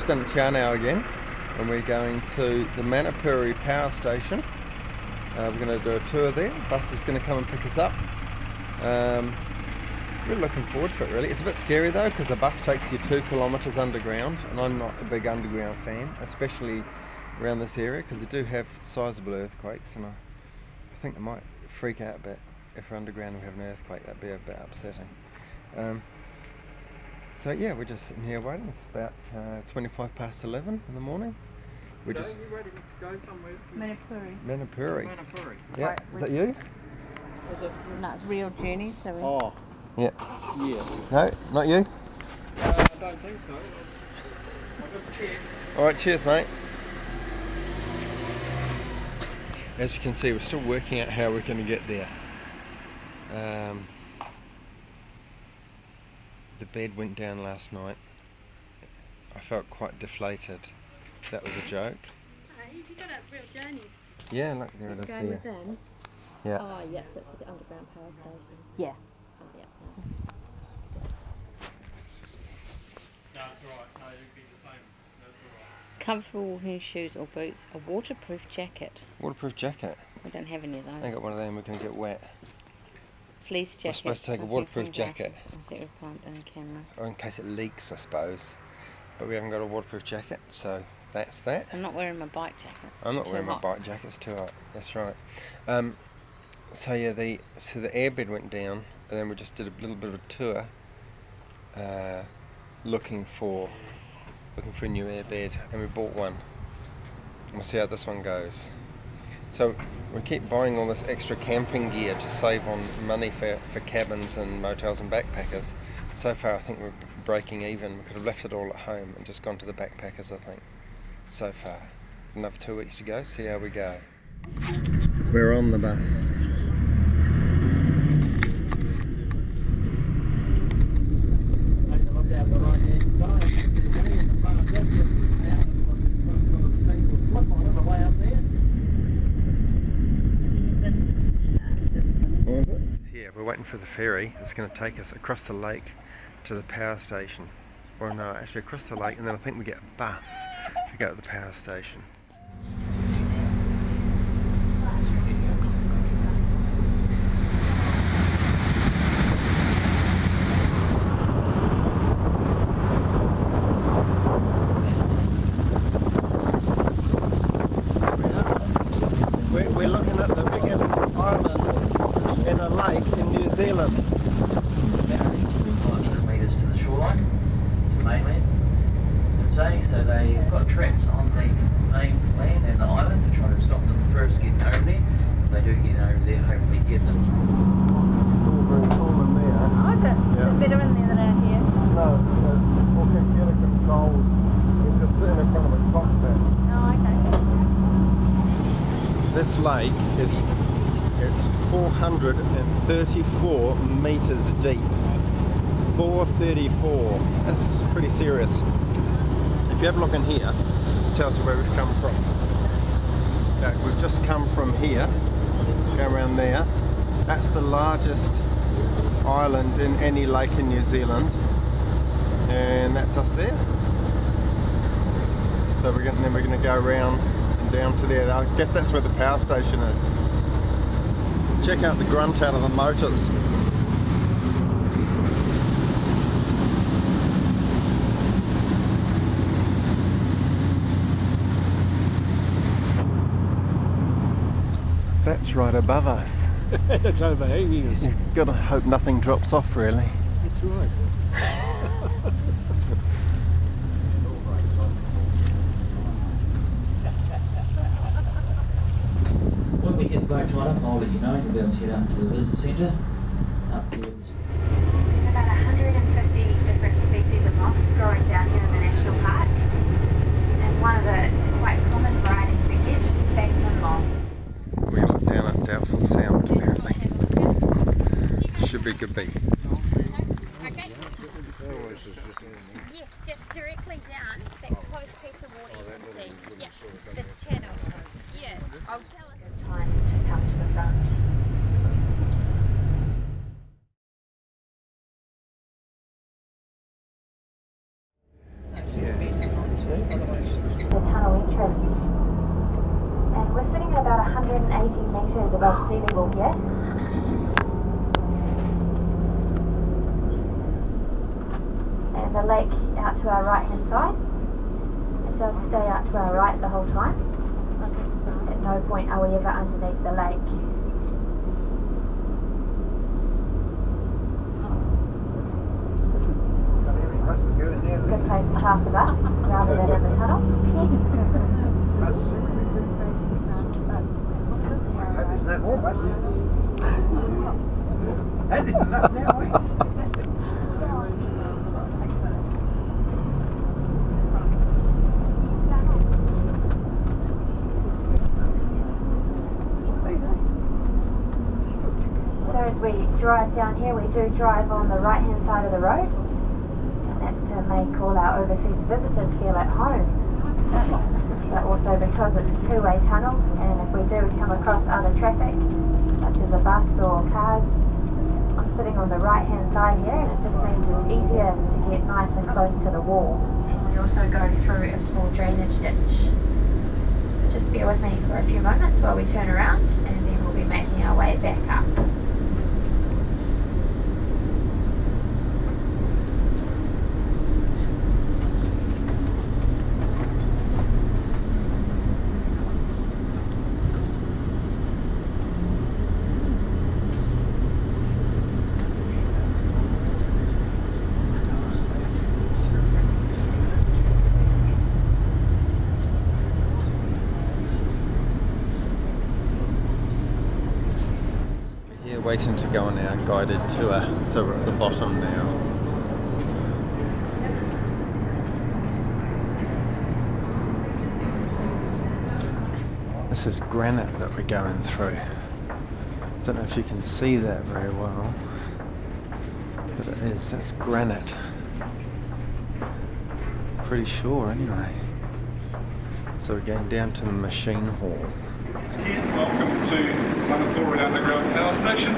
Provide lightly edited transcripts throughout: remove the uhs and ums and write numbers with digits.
just done at now again, and we're going to the Manapouri Power Station. We're going to do a tour there. The bus is going to come and pick us up. We're looking forward to it really. It's a bit scary though, because the bus takes you 2 kilometres underground, and I'm not a big underground fan, especially around this area, because they do have sizable earthquakes, and I think they might freak out a bit if we're underground and we have an earthquake. That'd be a bit upsetting. So yeah, we're just sitting here waiting. It's about 25 past 11 in the morning. We're just... You ready to go somewhere? Manapouri. Manapouri. Manapouri. Yeah, right, is that you? Is it? No, it's Real Journey, so we... Oh. Yeah. Yeah. No, not you? I don't think so. I'll just check. Alright, cheers mate. As you can see, we're still working out how we're going to get there. The bed went down last night. I felt quite deflated. That was a joke. Have you got a Real Journey? Yeah, look, there it is Going there. with them? Yeah. Oh yes, that's the underground power station. Yeah. Oh, yeah. No, it's alright. No, it'd be the same. No, it's alright. Comfortable walking shoes or boots, a waterproof jacket. Waterproof jacket. We don't have any of those. I ain't got one of them, we're going to get wet. Fleece jacket. We're supposed to take a waterproof jacket. I think we've got on camera. Or in case it leaks, I suppose. But we haven't got a waterproof jacket, so that's that. I'm not wearing my bike jacket. I'm not It's wearing too my hot. bike jacket, it's too hot. That's right. So yeah, the airbed went down, and then we just did a little bit of a tour, looking for a new airbed, and we bought one. And we'll see how this one goes. So we keep buying all this extra camping gear to save on money for cabins and motels and backpackers. So far I think we're breaking even. We could have left it all at home and just gone to the backpackers, I think. So far. Another 2 weeks to go, see how we go. We're on the bus. Yeah, we're waiting for the ferry. It's going to take us across the lake to the power station. Or no, actually across the lake, and then I think we get a bus to go to the power station. We're looking at the biggest island in a lake in New Zealand. About 500 metres to the shoreline, the mainland, I'd say. So they've got traps on the mainland and the island to try to stop them first getting over there. If they do get over there, hopefully get them. It's all very cool in there. Oh, is it? Yeah. Is it better in there than out here? No, it's all computer controlled. It's just sitting in front of a cockpit. Oh, okay. This lake is 434 metres deep. 434. That's pretty serious. If you have a look in here, it tells you where we've come from. We've just come from here, go around there. That's the largest island in any lake in New Zealand, and that's us there. So we're going to go around and down to there. I guess that's where the power station is. Check out the grunt out of the motors. That's right above us. It's overhanging us. You've got to hope nothing drops off, really. That's right. When we get the boat tied up, I'll let you know. You'll be able to head up to the visitor centre. Up there. About 150 different species of moss growing down here in the national park. And one of the quite common varieties we get is sphagnum moss. We look down at Doubtful Sound, apparently. Should be good beat. Okay. Yes, just directly down that close piece of water you can see. Yeah, the channel. Yeah, I'll tell it. Time to come to the front. Yeah. about 180 metres above sea level here. And the lake out to our right hand side. It does stay out to our right the whole time. At no point are we ever underneath the lake. Good place to pass the bus rather than in the tunnel. So as we drive down here, we do drive on the right hand side of the road. That's to make all our overseas visitors feel at home. But also because it's a two-way tunnel, and if we do come across other traffic, such as a bus or cars, I'm sitting on the right-hand side here, and it just means it's easier to get nice and close to the wall. And we also go through a small drainage ditch. So just bear with me for a few moments while we turn around, and then we'll be making our way back up. Waiting to go on our guided tour, so we're at the bottom now. This is granite that we're going through. Don't know if you can see that very well, but it is, that's granite. Pretty sure anyway. So we're going down to the machine hall. Welcome to Manapouri Underground Power Station.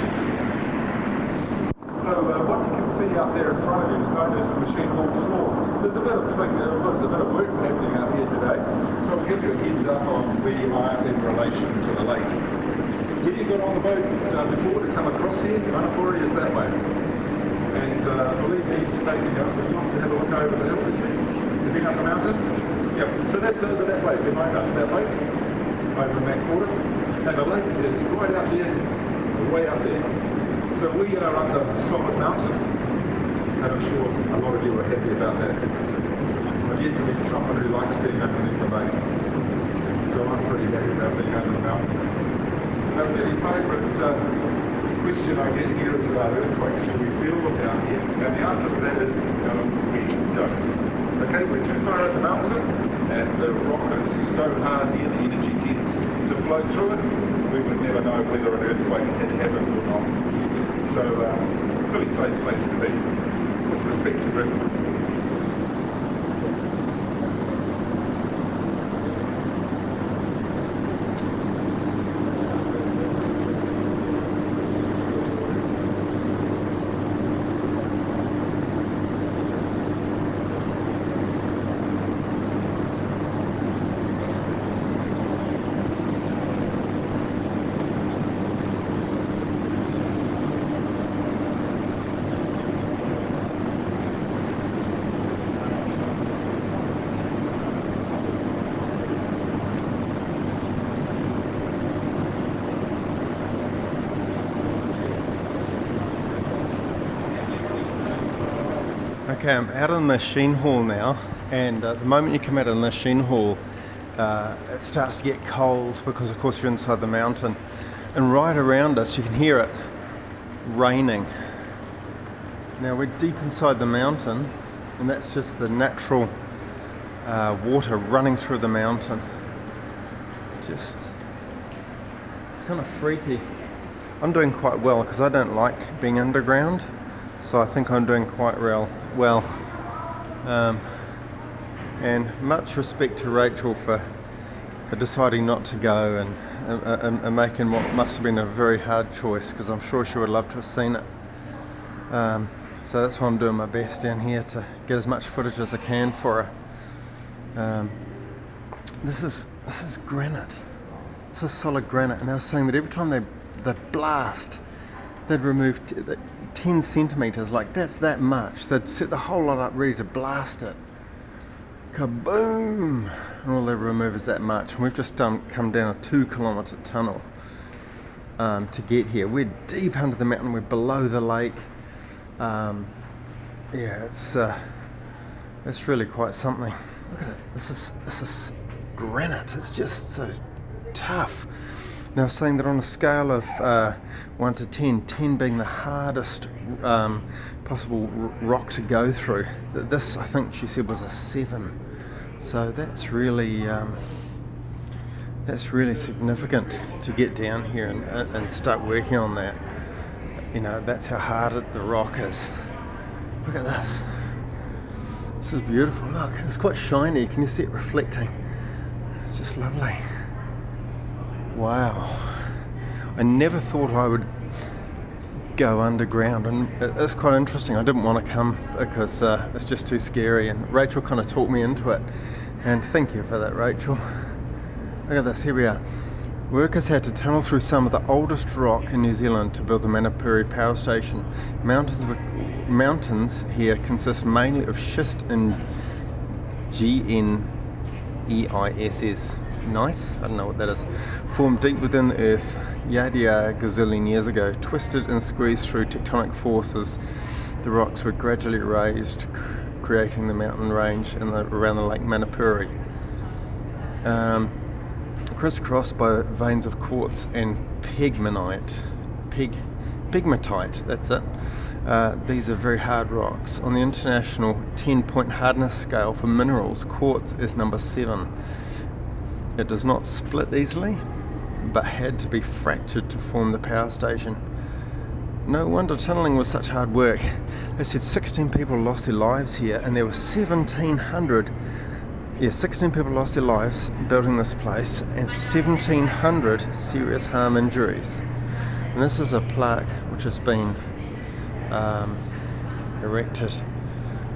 So what you can see out there in front of you is known as the machine hall floor. There's a bit of work happening out here today, so we'll give you a heads up on where you are in relation to the lake. When you got on the boat before to come across here, Manapouri is that way. And believe me, it's taking up the time to have a look over the hill. Have you been up the mountain? Yep, so that's over that way, behind us, that way. Over in that quarter, and the lake is right out there, way up there. So we are under solid mountain, and I'm sure a lot of you are happy about that. I've yet to meet someone who likes being underneath the lake, so I'm pretty happy about being under the mountain. A really favourite question I get here is about earthquakes. Do we feel them down here? And the answer to that is no, we don't. Okay, we're too far up the mountain, and the rock is so hard here, the energy tends to flow through it, we would never know whether an earthquake had happened or not. So, really safe place to be, with respect to earthquakes. Okay, I'm out of the machine hall now, and the moment you come out of the machine hall, it starts to get cold because of course you're inside the mountain, and right around us you can hear it raining. Now we're deep inside the mountain, and that's just the natural water running through the mountain. It's kind of freaky. I'm doing quite well because I don't like being underground, so I think I'm doing quite well. And much respect to Rachel for deciding not to go and making what must have been a very hard choice, because I'm sure she would love to have seen it. So that's why I'm doing my best down here to get as much footage as I can for her. This is granite. This this is solid granite, and they were saying that every time they'd blast, they'd remove 10 centimetres, like that's that much. They'd set the whole lot up ready to blast it. Kaboom! And all they remove is that much. And we've just come down a 2-kilometre tunnel to get here. We're deep under the mountain, we're below the lake. Yeah, it's really quite something. Look at it, this is granite, it's just so tough. Now, saying that on a scale of 1 to 10, 10 being the hardest possible rock to go through, this, I think she said, was a 7. So that's really significant to get down here and start working on that. You know, that's how hard the rock is. Look at this. This is beautiful. Look, it's quite shiny. Can you see it reflecting? It's just lovely. Wow. I never thought I would go underground, and it's quite interesting. I didn't want to come because it's just too scary, and Rachel kind of talked me into it, and thank you for that, Rachel. Look at this, here we are. Workers had to tunnel through some of the oldest rock in New Zealand to build the Manapouri Power Station. Mountains here consist mainly of schist and GNEISS, gneiss, I don't know what that is, formed deep within the earth yada gazillion years ago. Twisted and squeezed through tectonic forces, the rocks were gradually raised, creating the mountain range around the Lake Manapouri. Crisscrossed by veins of quartz and pegmatite, that's it. These are very hard rocks. On the international 10-point hardness scale for minerals, quartz is number 7. It does not split easily, but had to be fractured to form the power station. No wonder tunnelling was such hard work. They said 16 people lost their lives here, and there were 16 people lost their lives building this place, and 1,700 serious harm injuries. And this is a plaque which has been erected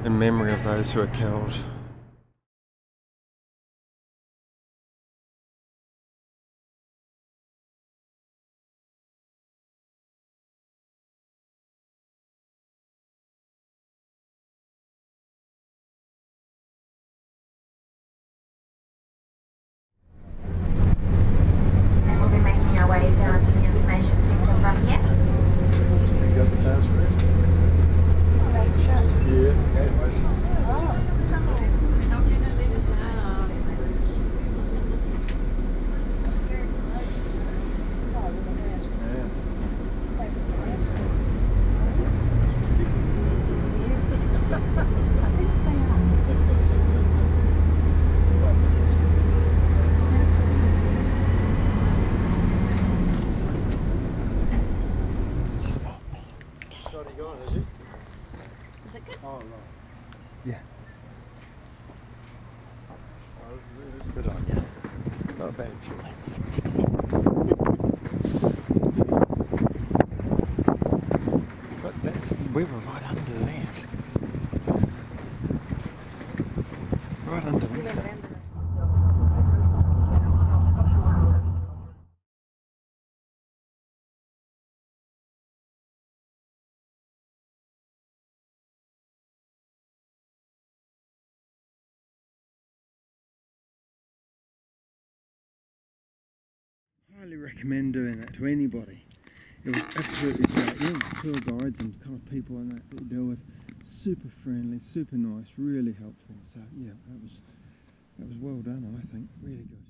in memory of those who were killed. We'll be making our way down to the information centre from here. You got the password? Yeah. Oh, no. Yeah. Oh, this is good on you. Not bad. But we were right under that. Right under that. Highly recommend doing that to anybody. It was absolutely great. You know, tour guides and kind of people and that you deal with, super friendly, super nice, really helpful. So yeah, that was well done, I think, really good.